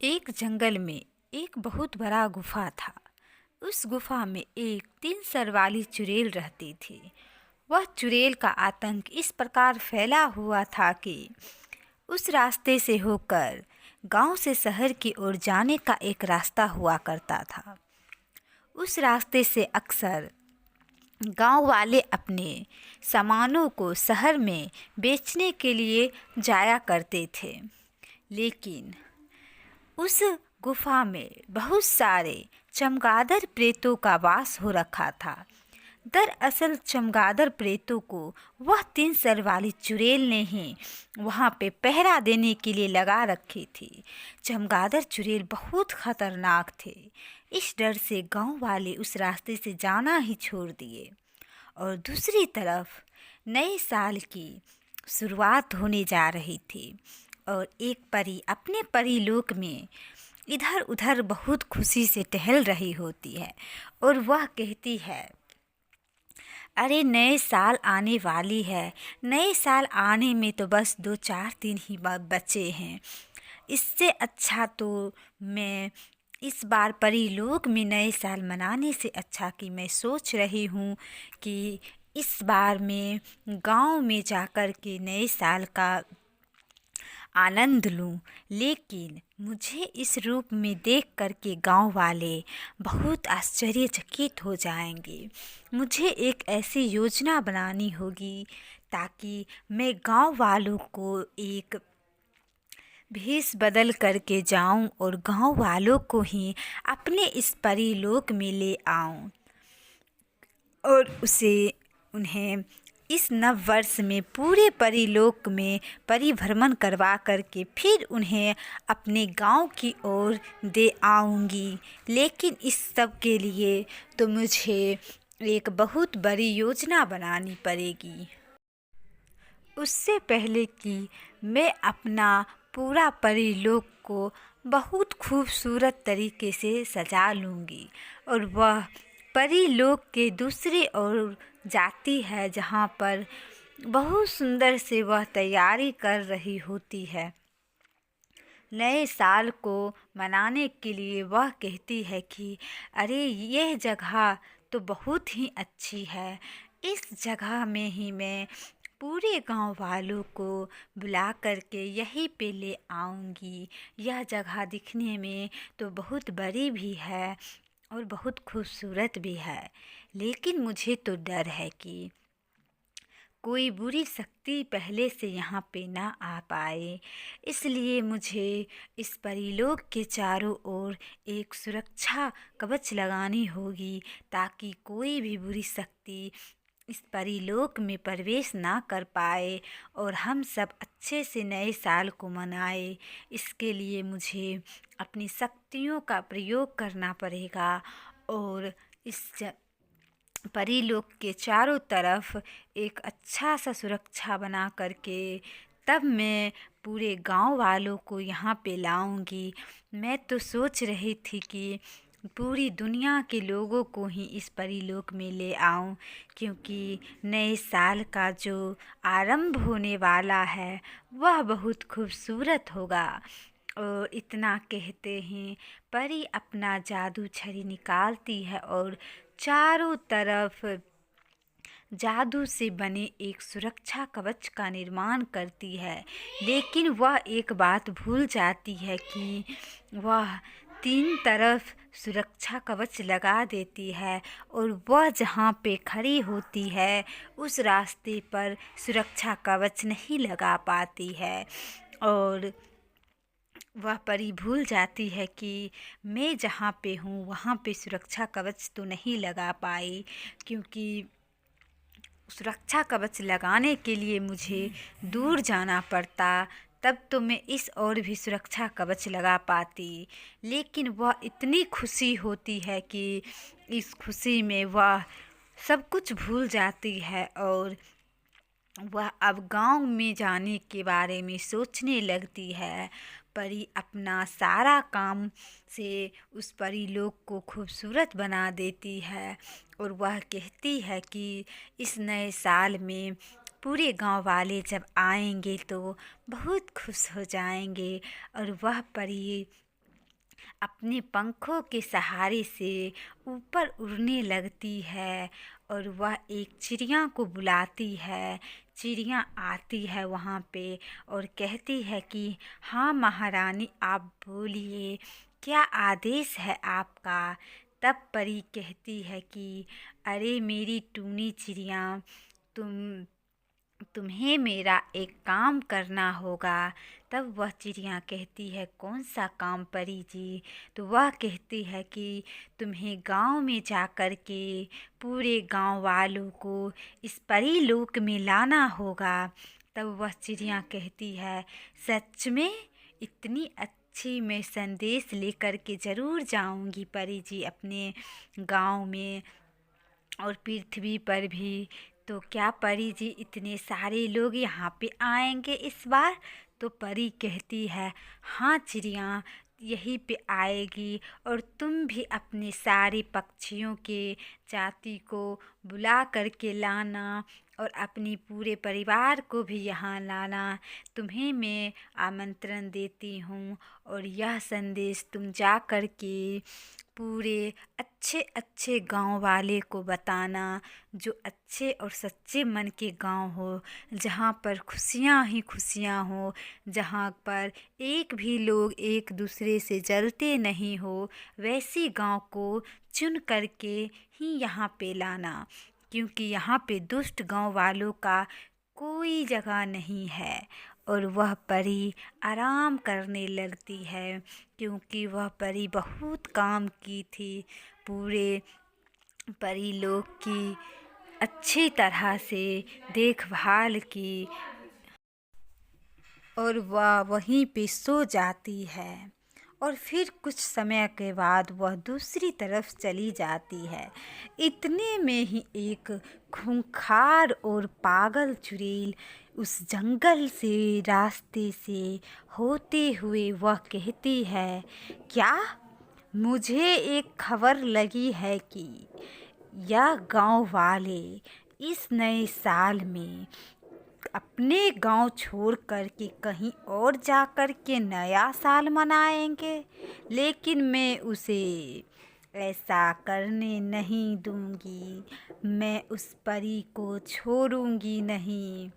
एक जंगल में एक बहुत बड़ा गुफा था। उस गुफा में एक 3 सर वाली चुड़ैल रहती थी। वह चुड़ैल का आतंक इस प्रकार फैला हुआ था कि उस रास्ते से होकर गांव से शहर की ओर जाने का एक रास्ता हुआ करता था। उस रास्ते से अक्सर गांव वाले अपने सामानों को शहर में बेचने के लिए जाया करते थे। लेकिन उस गुफा में बहुत सारे चमगादड़ प्रेतों का वास हो रखा था। दरअसल चमगादड़ प्रेतों को वह 3 सर वाली चुड़ैल ने ही वहाँ पे पहरा देने के लिए लगा रखी थी। चमगादड़ चुड़ैल बहुत खतरनाक थे। इस डर से गांव वाले उस रास्ते से जाना ही छोड़ दिए। और दूसरी तरफ नए साल की शुरुआत होने जा रही थी और एक परी अपने परीलोक में इधर उधर बहुत खुशी से टहल रही होती है और वह कहती है, अरे नए साल आने वाली है। नए साल आने में तो बस 2-4 दिन ही बचे हैं। इससे अच्छा तो मैं इस बार परीलोक में नए साल मनाने से अच्छा कि मैं सोच रही हूँ कि इस बार मैं गांव में जाकर के नए साल का आनंद लूं। लेकिन मुझे इस रूप में देख कर के गांव वाले बहुत आश्चर्यचकित हो जाएंगे। मुझे एक ऐसी योजना बनानी होगी ताकि मैं गांव वालों को एक भेष बदल करके जाऊं और गांव वालों को ही अपने इस परीलोक में ले आऊं और उन्हें इस नव वर्ष में पूरे परीलोक में परिभ्रमण करवा करके फिर उन्हें अपने गांव की ओर दे आऊंगी। लेकिन इस सब के लिए तो मुझे एक बहुत बड़ी योजना बनानी पड़ेगी। उससे पहले कि मैं अपना पूरा परीलोक को बहुत खूबसूरत तरीके से सजा लूँगी और वह परीलोक के दूसरी ओर जाती है जहाँ पर बहुत सुंदर से वह तैयारी कर रही होती है। नए साल को मनाने के लिए वह कहती है कि अरे यह जगह तो बहुत ही अच्छी है। इस जगह में ही मैं पूरे गांव वालों को बुला करके यहीं पे ले आऊंगी। यह जगह दिखने में तो बहुत बड़ी भी है और बहुत खूबसूरत भी है। लेकिन मुझे तो डर है कि कोई बुरी शक्ति पहले से यहाँ पे ना आ पाए। इसलिए मुझे इस परीलोक के चारों ओर एक सुरक्षा कवच लगानी होगी ताकि कोई भी बुरी शक्ति इस परीलोक में प्रवेश ना कर पाए और हम सब अच्छे से नए साल को मनाए। इसके लिए मुझे अपनी शक्तियों का प्रयोग करना पड़ेगा और इस परीलोक के चारों तरफ एक अच्छा सा सुरक्षा बना करके तब मैं पूरे गांव वालों को यहाँ पे लाऊंगी। मैं तो सोच रही थी कि पूरी दुनिया के लोगों को ही इस परीलोक में ले आऊं, क्योंकि नए साल का जो आरंभ होने वाला है वह बहुत खूबसूरत होगा। और इतना कहते हैं परी अपना जादू छड़ी निकालती है और चारों तरफ जादू से बने एक सुरक्षा कवच का निर्माण करती है। लेकिन वह एक बात भूल जाती है कि वह 3 तरफ सुरक्षा कवच लगा देती है और वह जहाँ पे खड़ी होती है उस रास्ते पर सुरक्षा कवच नहीं लगा पाती है। और वह परी भूल जाती है कि मैं जहाँ पे हूँ वहाँ पे सुरक्षा कवच तो नहीं लगा पाई, क्योंकि सुरक्षा कवच लगाने के लिए मुझे दूर जाना पड़ता, तब तो मैं इस और भी सुरक्षा कवच लगा पाती। लेकिन वह इतनी खुशी होती है कि इस खुशी में वह सब कुछ भूल जाती है और वह अब गांव में जाने के बारे में सोचने लगती है। परी अपना सारा काम से उस परीलोक को खूबसूरत बना देती है और वह कहती है कि इस नए साल में पूरे गांव वाले जब आएंगे तो बहुत खुश हो जाएंगे। और वह परी अपने पंखों के सहारे से ऊपर उड़ने लगती है और वह एक चिड़िया को बुलाती है। चिड़िया आती है वहाँ पे और कहती है कि हाँ महारानी, आप बोलिए, क्या आदेश है आपका। तब परी कहती है कि अरे मेरी टूनी चिड़िया, तुम तुम्हें मेरा एक काम करना होगा। तब वह चिड़िया कहती है कौन सा काम परी जी। तो वह कहती है कि तुम्हें गांव में जाकर के पूरे गांव वालों को इस परी लोक में लाना होगा। तब वह चिड़िया कहती है सच में, इतनी अच्छी मैं संदेश लेकर के ज़रूर जाऊंगी परी जी अपने गांव में और पृथ्वी पर भी। तो क्या परी जी इतने सारे लोग यहाँ पे आएंगे इस बार। तो परी कहती है हाँ चिड़िया, यहीं पे आएगी और तुम भी अपने सारे पक्षियों के जाति को बुला करके लाना और अपनी पूरे परिवार को भी यहाँ लाना। तुम्हें मैं आमंत्रण देती हूँ और यह संदेश तुम जा कर के पूरे अच्छे अच्छे गांव वाले को बताना, जो अच्छे और सच्चे मन के गांव हो, जहाँ पर खुशियाँ ही खुशियाँ हो, जहाँ पर एक भी लोग एक दूसरे से जलते नहीं हो, वैसी गांव को चुन करके ही यहाँ पे लाना। क्योंकि यहाँ पे दुष्ट गांव वालों का कोई जगह नहीं है। और वह परी आराम करने लगती है क्योंकि वह परी बहुत काम की थी, पूरे परी लोग की अच्छी तरह से देखभाल की और वह वहीं पे सो जाती है। और फिर कुछ समय के बाद वह दूसरी तरफ चली जाती है। इतने में ही एक खूंखार और पागल चुड़ैल उस जंगल से रास्ते से होते हुए वह कहती है क्या, मुझे एक खबर लगी है कि यह गांव वाले इस नए साल में अपने गांव छोड़ कर के कहीं और जा कर के नया साल मनाएंगे, लेकिन मैं उसे ऐसा करने नहीं दूंगी। मैं उस परी को छोड़ूंगी नहीं।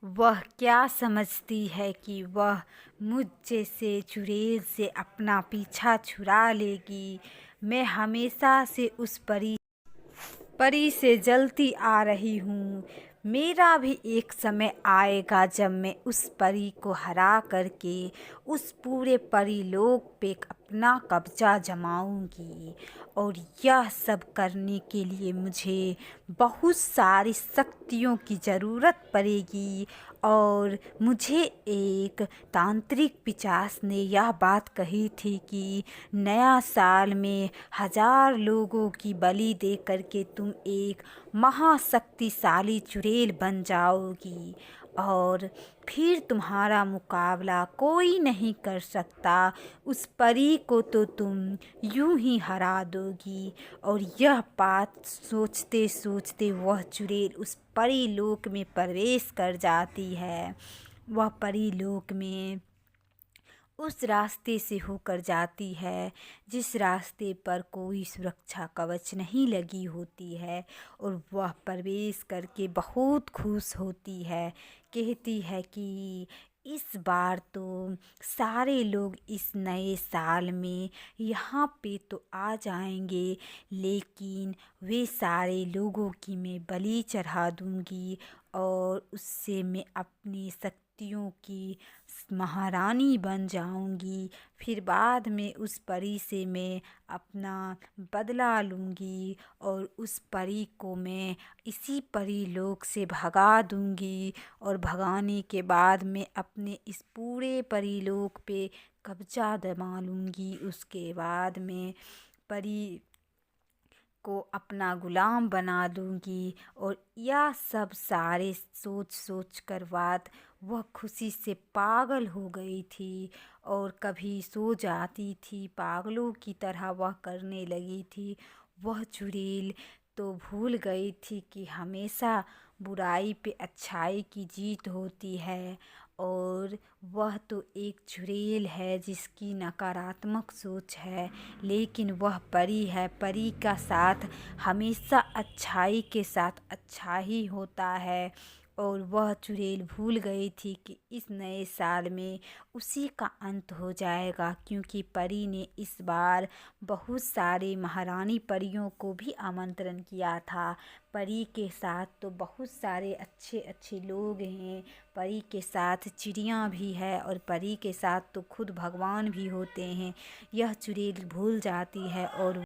वह क्या समझती है कि वह मुझ जैसे चुड़ैल से अपना पीछा छुड़ा लेगी। मैं हमेशा से उस परी से जलती आ रही हूँ। मेरा भी एक समय आएगा जब मैं उस परी को हरा करके उस पूरे परीलोक पे अपना कब्जा जमाऊंगी। और यह सब करने के लिए मुझे बहुत सारी शक्तियों की ज़रूरत पड़ेगी। और मुझे एक तांत्रिक पिशाच ने यह बात कही थी कि नया साल में 1000 लोगों की बलि दे करके तुम एक महाशक्तिशाली चुड़ैल बन जाओगी और फिर तुम्हारा मुकाबला कोई नहीं कर सकता। उस परी को तो तुम यूं ही हरा दोगी। और यह बात सोचते सोचते वह चुड़ैल उस परी लोक में प्रवेश कर जाती है। वह परी लोक में उस रास्ते से होकर जाती है जिस रास्ते पर कोई सुरक्षा कवच नहीं लगी होती है। और वह प्रवेश करके बहुत खुश होती है। कहती है कि इस बार तो सारे लोग इस नए साल में यहाँ पे तो आ जाएंगे, लेकिन वे सारे लोगों की मैं बलि चढ़ा दूंगी और उससे मैं अपनी शक्तियों की महारानी बन जाऊंगी। फिर बाद में उस परी से मैं अपना बदला लूँगी और उस परी को मैं इसी परी लोक से भगा दूँगी। और भगाने के बाद मैं अपने इस पूरे परी लोक पे कब्जा जमा लूँगी। उसके बाद मैं परी को अपना गुलाम बना दूंगी। और यह सब सारे सोच सोच कर बात वह खुशी से पागल हो गई थी और कभी सो जाती थी, पागलों की तरह वह करने लगी थी। वह चुड़ैल तो भूल गई थी कि हमेशा बुराई पे अच्छाई की जीत होती है और वह तो एक चुड़ैल है जिसकी नकारात्मक सोच है, लेकिन वह परी है। परी का साथ हमेशा अच्छाई के साथ अच्छा ही होता है। और वह चुड़ैल भूल गई थी कि इस नए साल में उसी का अंत हो जाएगा, क्योंकि परी ने इस बार बहुत सारे महारानी परियों को भी आमंत्रण किया था। परी के साथ तो बहुत सारे अच्छे अच्छे लोग हैं, परी के साथ चिड़ियाँ भी है और परी के साथ तो खुद भगवान भी होते हैं। यह चुड़ैल भूल जाती है और